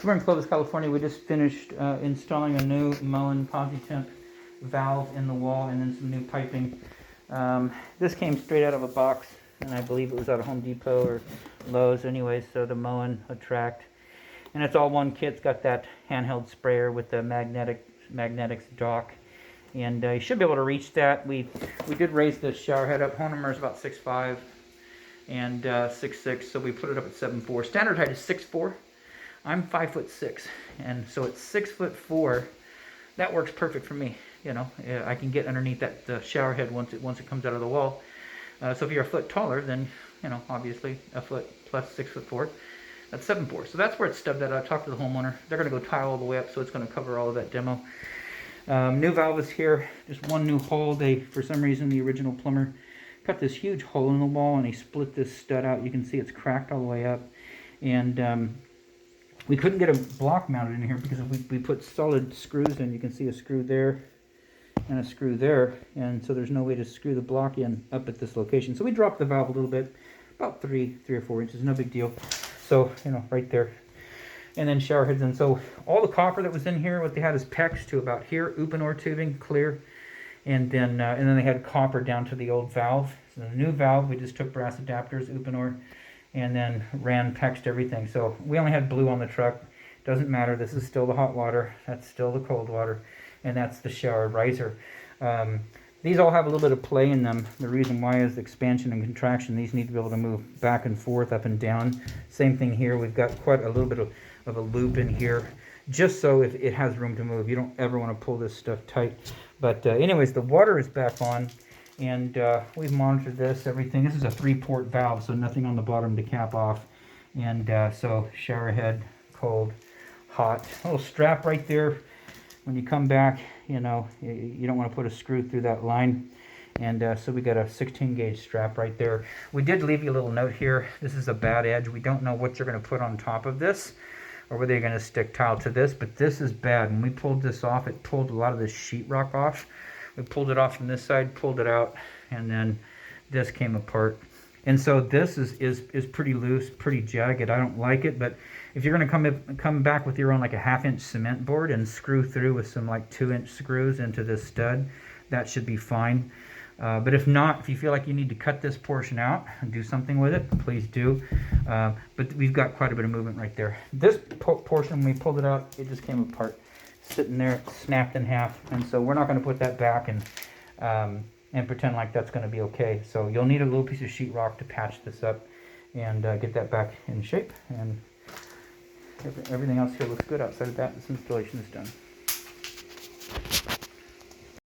We're in Clovis, California. We just finished installing a new Moen Temp valve in the wall and then some new piping. This came straight out of a box, and I believe it was out of Home Depot or Lowe's anyways, so the Moen Attract. And it's all one kit. It's got that handheld sprayer with the magnetics dock. And you should be able to reach that. We did raise the shower head up. Honemer is about 6'5" and 6'6", so we put it up at 7'4". Standard height is 6'4". I'm 5'6", and so at 6'4", that works perfect for me. You know, I can get underneath that the shower head once it comes out of the wall. So if you're a foot taller, then you know, obviously a foot plus 6'4", that's 7'4". So that's where it's stubbed at. I talked to the homeowner. They're going to go tile all the way up, so it's going to cover all of that demo. New valve is here. Just one new hole. For some reason, the original plumber cut this huge hole in the wall, and he split this stud out. You can see it's cracked all the way up, and we couldn't get a block mounted in here because we put solid screws in. You can see a screw there and a screw there, and so there's no way to screw the block in up at this location. So we dropped the valve a little bit, about 3 or 4 inches, no big deal. So, you know, right there. And then shower heads in. So all the copper that was in here, what they had is PEX to about here, Uponor tubing, clear. And then they had copper down to the old valve. So the new valve, we just took brass adapters, Uponor, and then ran PEX'd everything. So we only had blue on the truck. Doesn't matter. This is still the hot water. That's still the cold water. And that's the shower riser. These all have a little bit of play in them. The reason why is the expansion and contraction. These need to be able to move back and forth, up and down. Same thing here. We've got quite a little bit of a loop in here, just so if it has room to move. You don't ever want to pull this stuff tight. But anyways, the water is back on. And we've monitored this, everything. This is a 3-port valve, so nothing on the bottom to cap off. And so shower head, cold, hot. A little strap right there. When you come back, you know, you don't want to put a screw through that line. And so we got a 16 gauge strap right there. We did leave you a little note here. This is a bad edge. We don't know what you're going to put on top of this, or whether you're going to stick tile to this, but this is bad. When we pulled this off, it pulled a lot of this sheetrock off. We pulled it off from this side, pulled it out, and then this came apart. And so this is pretty loose, pretty jagged. I don't like it, but if you're going to come back with your own like a 1/2-inch cement board and screw through with some like 2-inch screws into this stud, that should be fine. But if not, if you feel like you need to cut this portion out and do something with it, please do. But we've got quite a bit of movement right there. This portion, when we pulled it out, it just came apart. Sitting there, snapped in half, and so we're not going to put that back and pretend like that's going to be okay. So you'll need a little piece of sheetrock to patch this up and get that back in shape. And everything else here looks good. Outside of that, this installation is done.